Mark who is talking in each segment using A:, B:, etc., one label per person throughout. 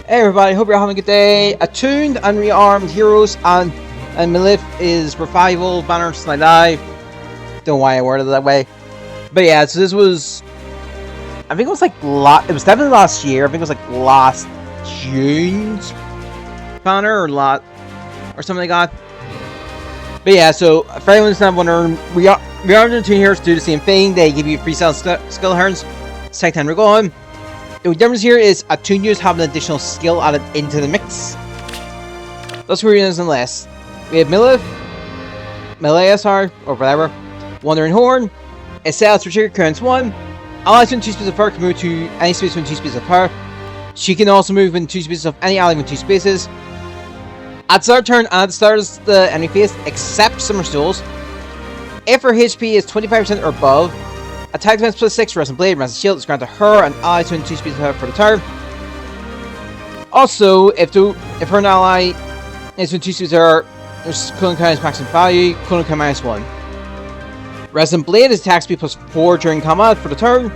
A: Hey everybody, hope you're having a good day. Attuned and rearmed heroes and Meliai is revival banner Meliai. Don't know why I worded it that way. But yeah, so this was, I think it was like it was definitely last year. I think it was like last June's banner or something like that. But yeah, so for anyone who's not wondering, rearmed and attuned heroes do the same thing. They give you free skill herns, second time recall him. The difference here is attuned units have an additional skill added into the mix. That's where it is in the list. We have Meliai, or whatever, Wandering Horn, it sells for trigger currents 1, allies when 2 spaces of her can move to any space when 2 spaces of her. She can also move in 2 spaces of any ally with 2 spaces. At the start of turn and at the start of the enemy phase, except Summer Souls, if her HP is 25% or above, attack defense plus 6, Resin Blade, Resin Shield is granted to her and allies within 2 spaces of her for the turn. Also, if her and ally is within 2 spaces of her, there's cooling count maximum value, cooling count -1. Resin Blade is attack speed plus 4 during combat for the turn,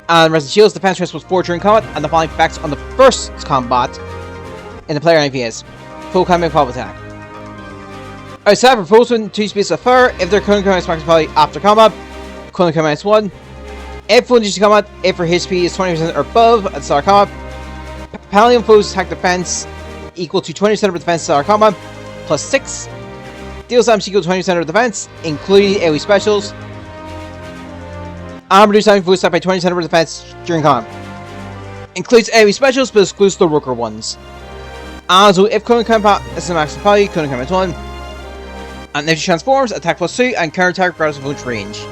A: and Resin Shield is defense plus 4 during combat, and the following effects on the first combat in the player NVS. Full combat pop attack. Outside for foes within 2 spaces of her, if their cooling count maximum value after combat, cooling count -1. If one to combat, if her HP is 20% or above at the start of combat, penalty on foes attack defense equal to 20% of the defense at the start of combat, plus 6. Deals damage equal to 20% of the defense, including AoE specials. And reduce damage foes attack by 20% of the defense during combat. Includes AoE specials, but excludes the worker ones. And so if cooling count is the maximum value, cooling count -1. And if she transforms, attack plus 2 and counter attack regardless of one's range.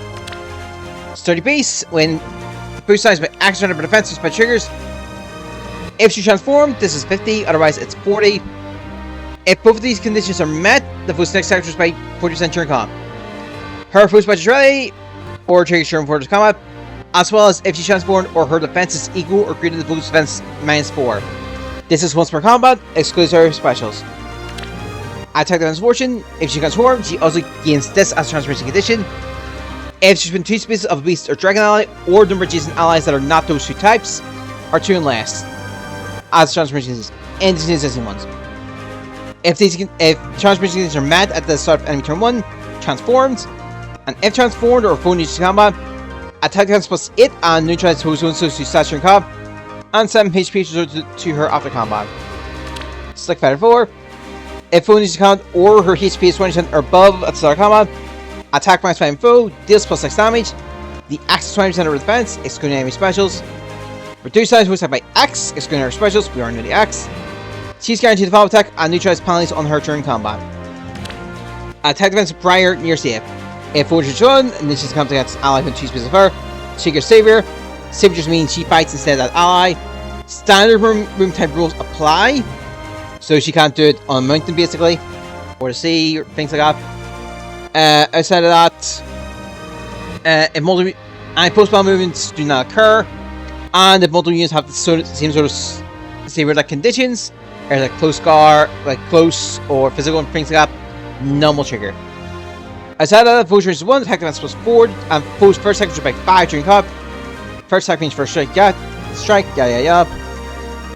A: Sturdy base, when boost size by action under defense by triggers. If she transformed, this is 50, otherwise it's 40. If both of these conditions are met, the boost next attack is by 40% during combat. Her boost by Rally or triggers during forward combat, as well as if she transformed or her defense is equal or greater than the boost defense -4. This is once per combat, excludes her specials. Attack defense fortune, if she transforms, she also gains this as a transformation condition. If she's been 2 species of a beast or dragon ally, or number adjacent allies that are not those 2 types, or 2 and less, as transformations and the existing ones. If transformation conditions are met at the start of enemy turn 1, transformed, and if transformed or phone needs to combat, attack defense plus 8 and neutralize foes when so to stature in combat, and 7 HP restored to her after combat. Slick Fighter 4, if phone needs to combat or her HP is 20% or above at the start of combat, attack -5 foe, deals plus 6 damage. The axe is 20% of her defense, excluding enemy specials. Reduce size was attack by axe, excluding her specials, we are near the axe. She's guaranteed to follow attack and neutralize penalties on her during combat. Attack defense prior near save. If fortune run, and this is comes against ally with 2 spaces of her, she gets savior. Savior just means she fights instead of that ally. Standard room type rules apply, so she can't do it on a mountain basically, or the sea, or things like that. Outside of that, if any post-battle movements do not occur, and if multiple units have the same sort of savior-like conditions, or like close or physical and things like that, none will trigger. Outside of that, foes range 1, attack defense plus 4, and foes first attack by 5 during combat. First attack means first strike, And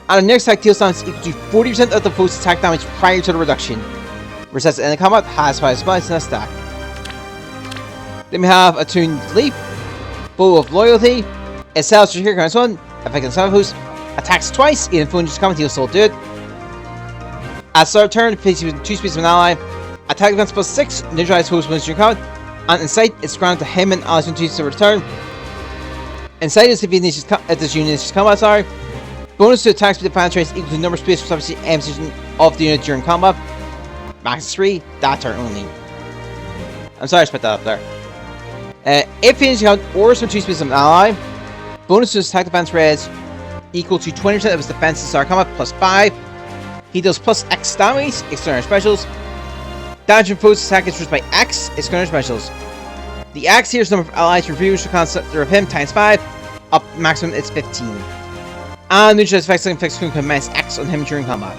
A: the next attack deals damage equal to 40% of the foe's attack damage prior to the reduction. Resets in the combat, has 5 spies in a stack. Then we have Attuned Leap, Bow of Loyalty. It sells to trigger counts 1, affecting 7 foes, attacks twice, even if one just combat, he'll still do it. At start of turn, places with 2 species of an ally, attack defense plus 6, neutralize foes when during combat, and Insight is granted to him and allies when 2 species of return. Insight is if this unit is combat, Bonus to attack speed of penetrates equal to the number of space for substitute aim position of the unit during combat. Max is 3, that turn only. I'm sorry I spit that up there. If finished count or some 2 spaces of an ally, bonus to his attack defense raise equal to 20% of his defense in start combat plus 5. He does plus X damage, external specials. Damage from foes attack is reduced by X, external specials. The X here is the number of allies reviewers for consider of him times 5, up maximum it's 15. And neutralize effects and effects can commence X on him during combat.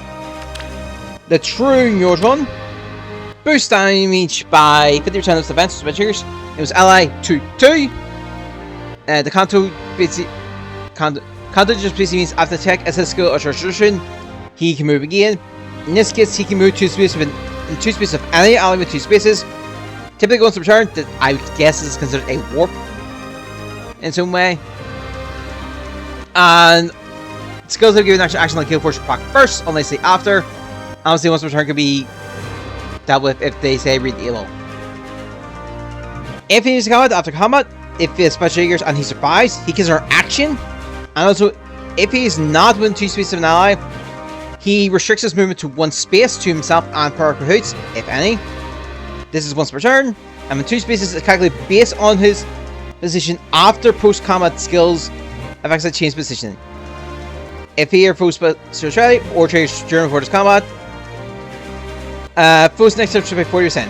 A: The true Neutron boost damage by 50% of defense by triggers. It was ally 2-2. The Kanto just basically means after attack as a skill or tradition, he can move again. In this case, he can move 2 spaces in 2 spaces of any ally with 2 spaces. Typically, once return, that I would guess is considered a warp in some way. And skills that are given action like kill force proc first, unless they after. Honestly, once return could be dealt with if they say read the elo. If he needs to combat after combat, if his special triggers and he's surprised, he can start action. And also, if he's not within 2 spaces of an ally, he restricts his movement to 1 space to himself and per cahoots, if any. This is once per turn, and in 2 spaces is calculated based on his position after post-combat skills effects that change position. If he or foe's special strategy or triggers during before this combat, foe's next turn should be 40%.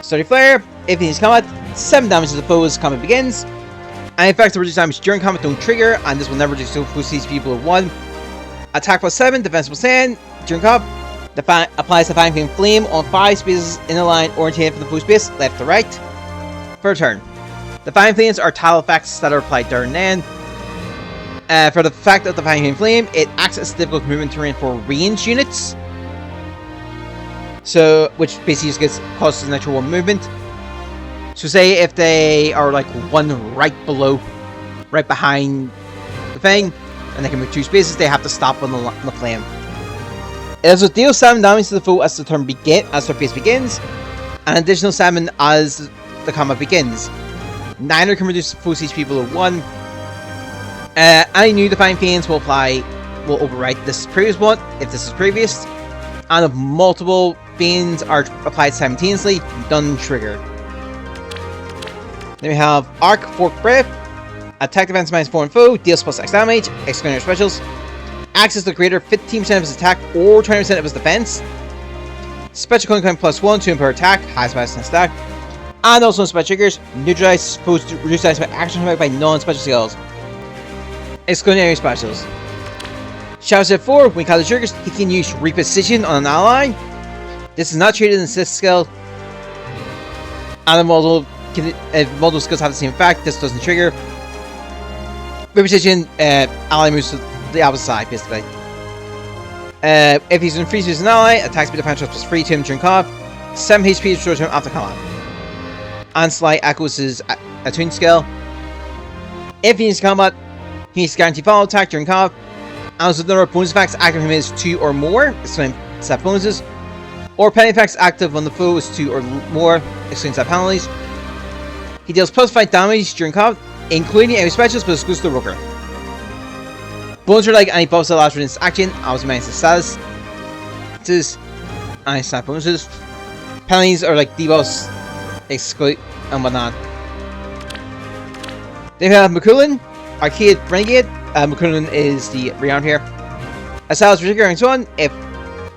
A: Study Flare, if he needs combat, 7 damage to the foe's combat begins. And effects that reduce damage during combat don't trigger, and this will never reduce foe's CP below 1. Attack plus 7, defense plus 10 during combat. Applies the Fire Flame on 5 spaces in a line oriented from the foe space, left to right, for a turn. The Fire Flames are tile effects that are applied during then. For the fact of the Fire Flame, it acts as difficult movement terrain for ranged units. So, which basically just causes an extra 1 movement. So say if they are like 1 right behind the thing, and they can move 2 spaces, they have to stop on the flame. It also deals 7 damage to the foe as the turn as their phase begins, and additional 7 as the combat begins. Neither can reduce the foe's HP below 1. Any new Defiant Fiends will overwrite this previous one, if this is previous. And if multiple Fiends are applied simultaneously, none trigger. Then we have Arc Fork Breath. Attack defense minus 4 on foe, deals plus X damage, excluding specials. Acts as the greater 15% of his attack or 20% of his defense. Special coin plus 1 to per attack, highest minus attack. And also in special triggers, neutralize foes to reduce dice by action by non-special skills, excluding area specials. Shadow Step 4, when he casts triggers, he can use reposition on an ally. This is not treated as an assist skill. And if multiple skills have the same effect, this doesn't trigger. Reposition, ally moves to the opposite side, basically. If he's in free space as an ally, attack speed defense plus 3 to him during combat. 7 HP is restored to him after combat. And Slight echoes his attuned skill. If he needs combat, he needs to guarantee follow attack during combat. And also the number of bonus effects active on him is 2 or more, excluding set bonuses. Or penalty effects active on the foe is 2 or more, excluding set penalties. He deals plus 5 damage during combat, including any specials but exclusive to Rooker. Bonuses are like any buffs that last for this action, obviously minus the status. And stat bonuses. Penalties are like debuffs, exclude, and whatnot. Then we have McCullen, Arcade Renegade. McCullen is the rearm here. Assails particular ranks 1 if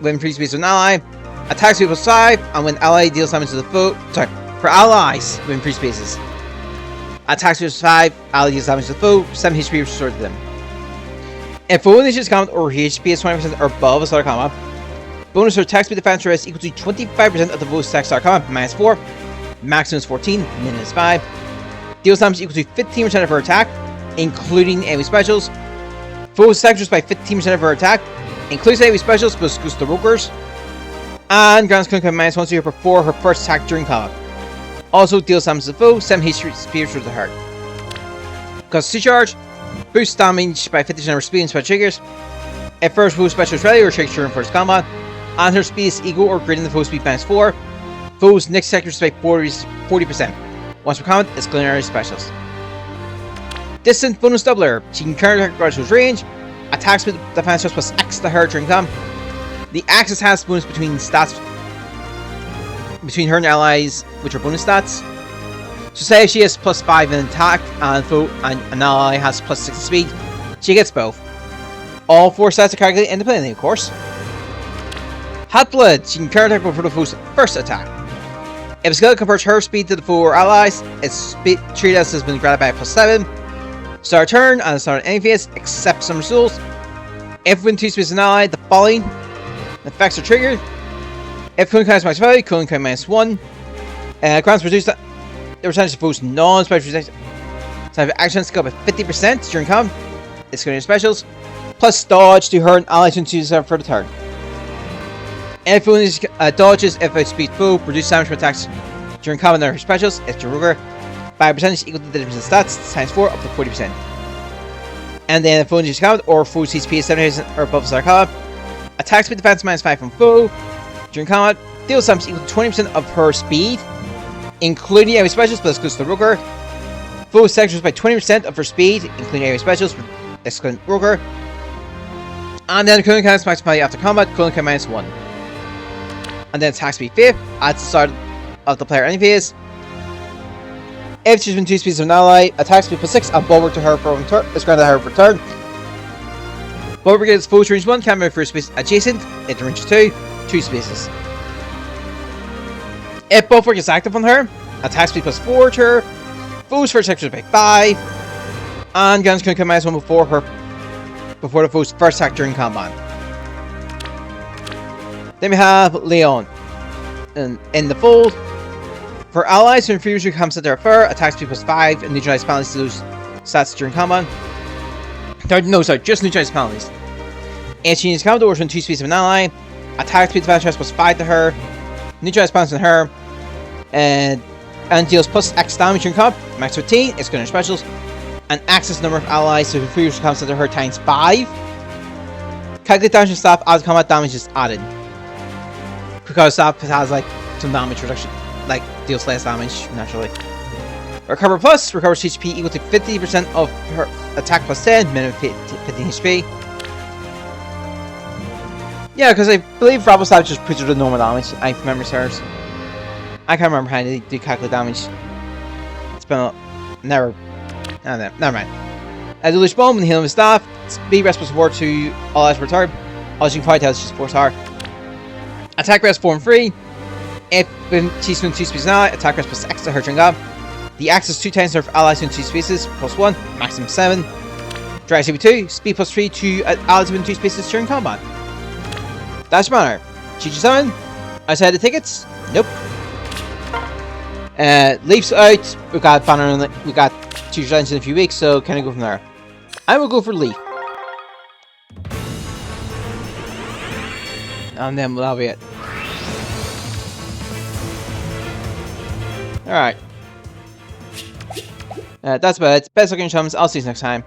A: when free space with an ally. Attack speed plus 5, and when ally deals damage to the foe. Sorry, for allies when free spaces. Attack speed plus 5, ally deals damage to the foe, 7 HP restored to them. If foe initiates combat or HP is 20% or above a start of combat, bonus for attack speed defense rest equal to 25% of the foe's attack start combat, minus 4. Maximum is 14, minimum is 5. Deals damage equal to 15% of her attack, including enemy specials. Foe's attack reduced by 15% of her attack, includes enemy specials but excludes the Rokers. And grants Kunkka minus 1 to her before her first attack during combat. Also deals damage to the foe, 7 HP restored to her. Causes 2 charge, boosts damage by 50% of her speed and special triggers. If first foe's special strategy or triggers during first combat, and her speed is equal or greater than the foe's speed minus 4, foe's next attack reduced by 40%. Once per combat, it's culinary specials. Distance bonus doubler. She can counter attack regardless of his range. Attack speed defense plus X to her during combat. The axis has bonus between her and allies, which are bonus stats. So say if she has plus 5 in attack and an ally has plus 6 in speed, she gets both. All 4 stats are calculated independently, of course. Hot Blood. She can counter attack before the foe's first attack. If a skill converts her speed to the foe or allies, its speed treated as has been granted by plus 7. Start turn and start any phase except some rules. If within 2 spaces an ally, the following effects are triggered. If Kunkai is minus 5, Kunkai minus 1. Grants reduce the percentage of foe's non-special action skill by 50% during combat. It's going to specials. plus dodge to her allies and choose for the turn. And if it dodges, if it speeds foe, reduce damage from attacks during combat and her specials, it's Ruger, by a percentage equal to the difference in stats, times 4 up to 40%. And then if foe uses combat or foe CP is 70% or above start combat, attack speed defense minus 5 from foe during combat, deals damage equal to 20% of her speed, including enemy specials, but excludes the Ruger. Foe sections by 20% of her speed, including enemy specials, excluding Ruger. And then cooling count is max penalty after combat, cooling count minus 1. And then attack speed 5 at the start of the player enemy phase. If she's been 2 speeds of an ally, attack speed plus 6 and bulwark to her for one turn is granted her for turn. Bulwark gets foe to range 1, can move for space adjacent, into range 2, 2 spaces. If bulwark is active on her, attack speed plus 4 to her, foe's first attack by 5, and guns can come minus 1 before the foe's first attack during combat. Then we have Leon in the fold. For allies who refuse to come to their fur, attack speed plus 5 and neutralize penalties to lose stats during combat. No, sorry, just neutralize penalties. And she needs combat orders when 2 speeds of an ally. Attack speed defense plus 5 to her. Neutralize penalties on her. And deals plus X damage during combat. Max 15, it's going to specials. And access number of allies who refuse to come to her times 5. Calculate damage and staff as combat damage is added. Because staff has like some damage reduction. Like, deals less damage, naturally. Recover plus, recovers HP equal to 50% of her attack plus 10, minimum 15 HP. Yeah, because I believe Rabble Staff just puts her to normal damage, if memory serves. I can't remember how they do calculate damage. It's been a... never mind. As a Leash Bomb and healing with staff, speed rest plus 4 to all eyes per turn. All you can fight out is just 4 star. Attack rest 4 and 3. If she's been 2 species now, attack rest plus X to her during combat. The X is 2 times her allies in 2 species, plus 1, maximum 7. Drag CP2, speed plus 3 to allies in 2 species during combat. That's your manner. GG7, outside the tickets? Nope. Leaf's out, we got Banner, we got Teacher's Lines in a few weeks, so can I go from there? I will go for Leaf. And then that'll be it. Alright. That's about it. Best looking chums. I'll see you next time.